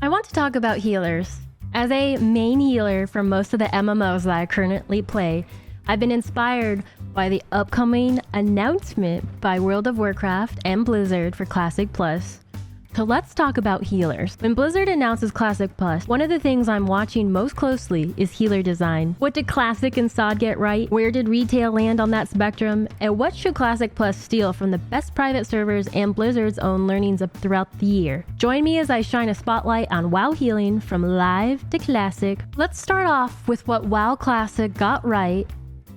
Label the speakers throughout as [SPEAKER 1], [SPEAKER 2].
[SPEAKER 1] I want to talk about healers. As a main healer for most of the MMOs that I currently play, I've been inspired by the upcoming announcement by World of Warcraft and Blizzard for Classic Plus. So let's talk about healers. When Blizzard announces Classic Plus, one of the things I'm watching most closely is healer design. What did Classic and SOD get right? Where did retail land on that spectrum? And what should Classic Plus steal from the best private servers and Blizzard's own learnings up throughout the year? Join me as I shine a spotlight on WoW healing from live to Classic. Let's start off with what WoW Classic got right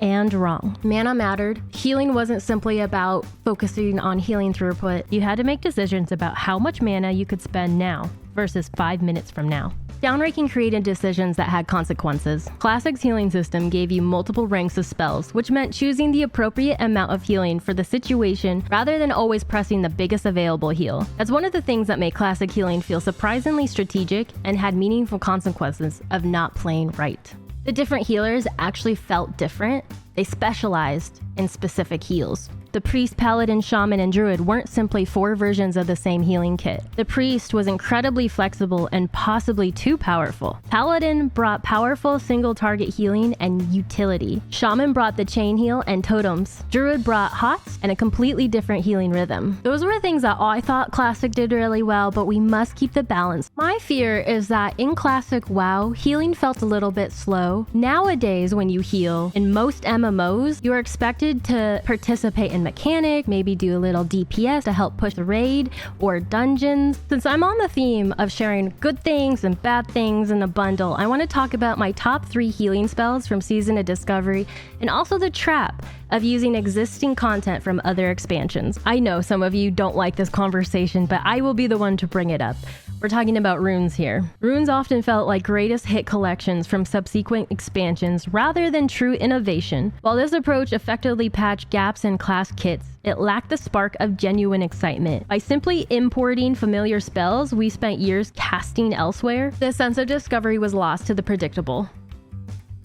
[SPEAKER 1] and wrong. Mana mattered. Healing wasn't simply about focusing on healing throughput. You had to make decisions about how much mana you could spend now versus 5 minutes from now. Downranking created decisions that had consequences. Classic's healing system gave you multiple ranks of spells, which meant choosing the appropriate amount of healing for the situation rather than always pressing the biggest available heal. That's one of the things that made Classic healing feel surprisingly strategic and had meaningful consequences of not playing right. The different healers actually felt different. They specialized in specific heals. The Priest, Paladin, Shaman, and Druid weren't simply 4 versions of the same healing kit. The Priest was incredibly flexible and possibly too powerful. Paladin brought powerful single-target healing and utility. Shaman brought the chain heal and totems. Druid brought hots and a completely different healing rhythm. Those were things that I thought Classic did really well, but we must keep the balance. My fear is that in Classic WoW, healing felt a little bit slow. Nowadays, when you heal, in most MMOs, you are expected to participate in mechanic, maybe do a little DPS to help push the raid or dungeons. Since I'm on the theme of sharing good things and bad things in a bundle, I want to talk about my top 3 healing spells from Season of Discovery and also the trap of using existing content from other expansions. I know some of you don't like this conversation, but I will be the one to bring it up. We're talking about runes here. Runes often felt like greatest hit collections from subsequent expansions rather than true innovation. While this approach effectively patched gaps in class kits, it lacked the spark of genuine excitement. By simply importing familiar spells we spent years casting elsewhere, the sense of discovery was lost to the predictable.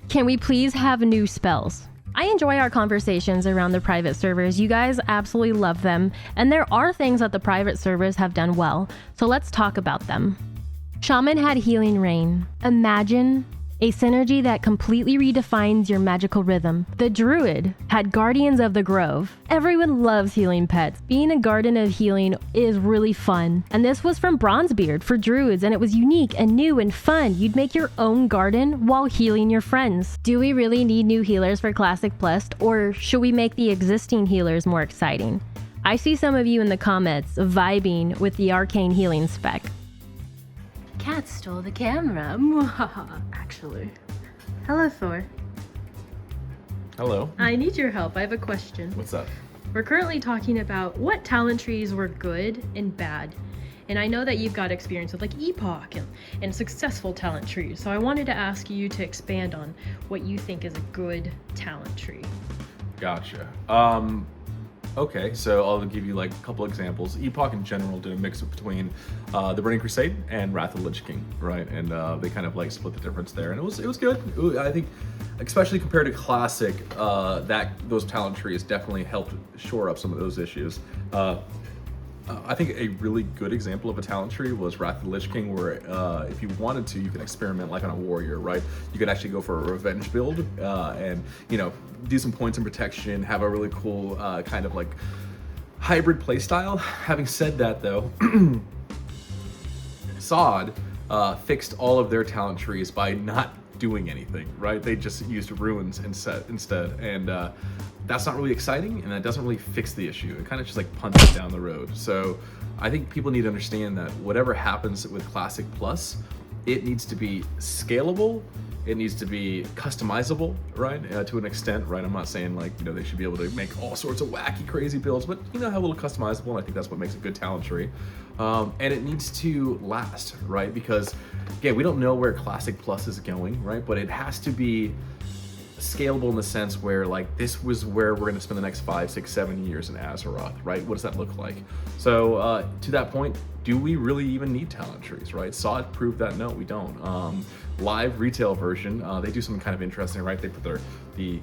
[SPEAKER 1] Can we please have new spells? I enjoy our conversations around the private servers. You guys absolutely love them, and there are things that the private servers have done well, so let's talk about them. Shaman had Healing Rain. Imagine a synergy that completely redefines your magical rhythm. The Druid had Guardians of the Grove. Everyone loves healing pets. Being a garden of healing is really fun. And this was from Bronzebeard for Druids, and it was unique and new and fun. You'd make your own garden while healing your friends. Do we really need new healers for Classic Plus, or should we make the existing healers more exciting? I see some of you in the comments vibing with the arcane healing spec. Cat stole the camera. Actually. Hello, Thor.
[SPEAKER 2] Hello.
[SPEAKER 1] I need your help. I have a question.
[SPEAKER 2] What's up?
[SPEAKER 1] We're currently talking about what talent trees were good and bad. And I know that you've got experience with like Epoch and successful talent trees. So I wanted to ask you to expand on what you think is a good talent tree.
[SPEAKER 2] Gotcha. Okay, so I'll give you like a couple examples. Epoch in general did a mix between the Burning Crusade and Wrath of the Lich King, right? And they kind of like split the difference there, and it was good. I think, especially compared to Classic, that those talent trees definitely helped shore up some of those issues. I think a really good example of a talent tree was Wrath of the Lich King, where if you wanted to, you could experiment like on a warrior, right? You could actually go for a revenge build and, you know, do some points and protection, have a really cool kind of like hybrid playstyle. Having said that though, SOD fixed all of their talent trees by not doing anything, right? They just used runes instead, and that's not really exciting, and that doesn't really fix the issue. It kind of just like punts it down the road. So I think people need to understand that whatever happens with Classic Plus, it needs to be scalable, it needs to be customizable, right? To an extent, right? I'm not saying like, you know, they should be able to make all sorts of wacky, crazy builds, but you know, have a little customizable, and I think that's what makes a good talent tree. And it needs to last, right? Because again, we don't know where Classic Plus is going, right? But it has to be scalable in the sense where like this was where we're going to spend the next 5, 6, 7 years in Azeroth, right? What does that look like? So to that point, do we really even need talent trees, right? SOD proved that no, we don't. Live retail version, they do something kind of interesting, right? They put the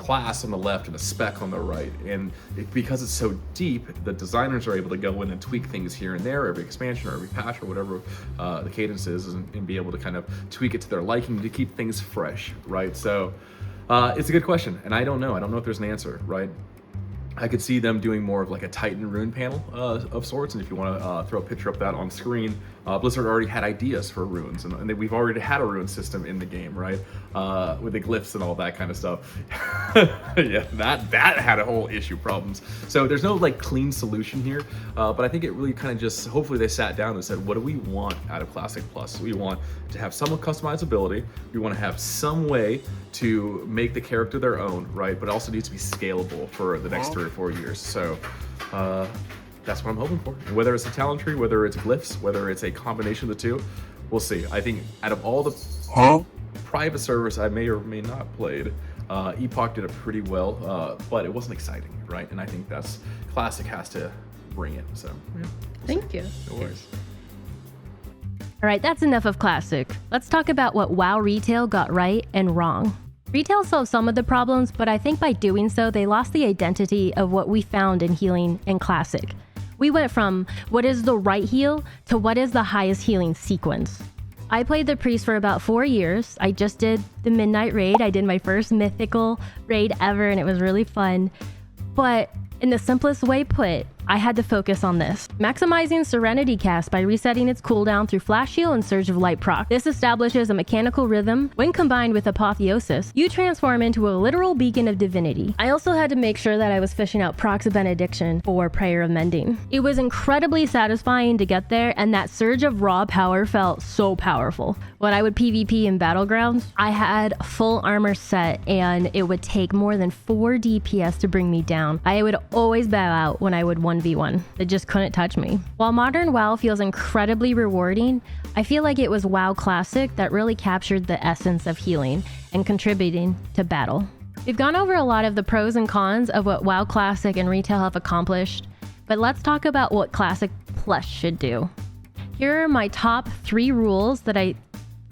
[SPEAKER 2] class on the left and a spec on the right. And because it's so deep, the designers are able to go in and tweak things here and there, every expansion or every patch or whatever the cadence is, and be able to kind of tweak it to their liking to keep things fresh, right? So it's a good question, and I don't know if there's an answer, right? I could see them doing more of like a Titan rune panel of sorts, and if you want to throw a picture of that on screen, Blizzard already had ideas for runes, and we've already had a rune system in the game, right? With the glyphs and all that kind of stuff. Yeah, that had a whole issue problems. So there's no like clean solution here, but I think it really kind of just, hopefully they sat down and said, what do we want out of Classic Plus? We want to have some customizability. We want to have some way to make the character their own, right? But it also needs to be scalable for the next 3 or 4 years. So that's what I'm hoping for. And whether it's a talent tree, whether it's glyphs, whether it's a combination of the two, we'll see. I think out of all the private servers I may or may not played, Epoch did it pretty well, but it wasn't exciting, right? And I think that's Classic has to bring it. So yeah,
[SPEAKER 1] Thank you.
[SPEAKER 2] no worries.
[SPEAKER 1] All right, that's enough of Classic. Let's talk about what WoW Retail got right and wrong. Retail solved some of the problems, but I think by doing so, they lost the identity of what we found in healing in Classic. We went from what is the right heal to what is the highest healing sequence. I played the Priest for about 4 years. I just did the Midnight Raid. I did my first mythical raid ever, and it was really fun. But in the simplest way put, I had to focus on this. Maximizing Serenity Cast by resetting its cooldown through Flash Heal and Surge of Light proc. This establishes a mechanical rhythm. When combined with Apotheosis, you transform into a literal beacon of divinity. I also had to make sure that I was fishing out procs of Benediction for Prayer of Mending. It was incredibly satisfying to get there, and that surge of raw power felt so powerful. When I would PvP in Battlegrounds, I had full armor set, and it would take more than 4 DPS to bring me down. I would always bow out when I would 1v1. It just couldn't touch me. While modern WoW feels incredibly rewarding, I feel like it was WoW Classic that really captured the essence of healing and contributing to battle. We've gone over a lot of the pros and cons of what WoW Classic and Retail have accomplished, but let's talk about what Classic Plus should do. Here are my top 3 rules that I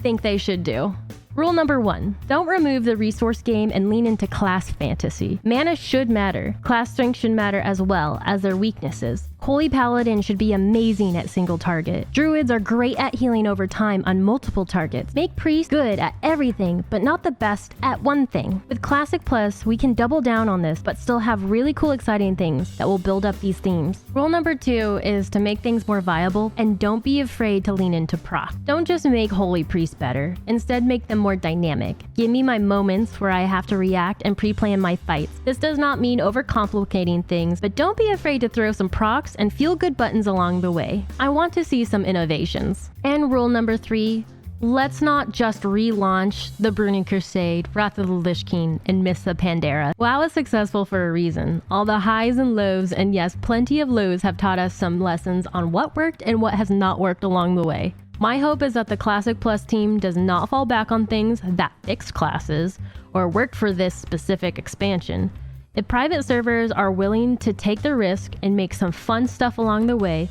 [SPEAKER 1] think they should do. Rule number 1, don't remove the resource game and lean into class fantasy. Mana should matter. Class strength should matter as well as their weaknesses. Holy Paladin should be amazing at single target. Druids are great at healing over time on multiple targets. Make Priest good at everything, but not the best at one thing. With Classic Plus, we can double down on this, but still have really cool, exciting things that will build up these themes. Rule number 2 is to make things more viable, and don't be afraid to lean into proc. Don't just make Holy Priest better. Instead, make them more dynamic. Give me my moments where I have to react and pre-plan my fights. This does not mean overcomplicating things, but don't be afraid to throw some procs and feel-good buttons along the way. I want to see some innovations. And rule number 3, let's not just relaunch the Burning Crusade, Wrath of the Lich King, and Mists of Pandaria. WoW is successful for a reason. All the highs and lows, and yes, plenty of lows, have taught us some lessons on what worked and what has not worked along the way. My hope is that the Classic Plus team does not fall back on things that fixed classes or worked for this specific expansion. If private servers are willing to take the risk and make some fun stuff along the way,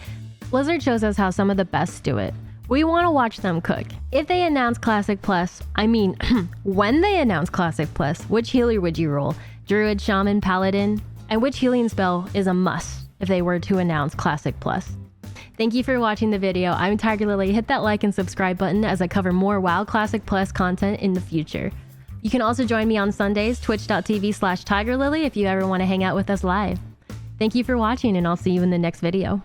[SPEAKER 1] Blizzard shows us how some of the best do it. We want to watch them cook. If they announce Classic Plus, when they announce Classic Plus, which healer would you roll? Druid, Shaman, Paladin? And which healing spell is a must if they were to announce Classic Plus? Thank you for watching the video. I'm tygarlily. Hit that like and subscribe button as I cover more WoW Classic Plus content in the future. You can also join me on Sundays, twitch.tv/tygarlily if you ever want to hang out with us live. Thank you for watching, and I'll see you in the next video.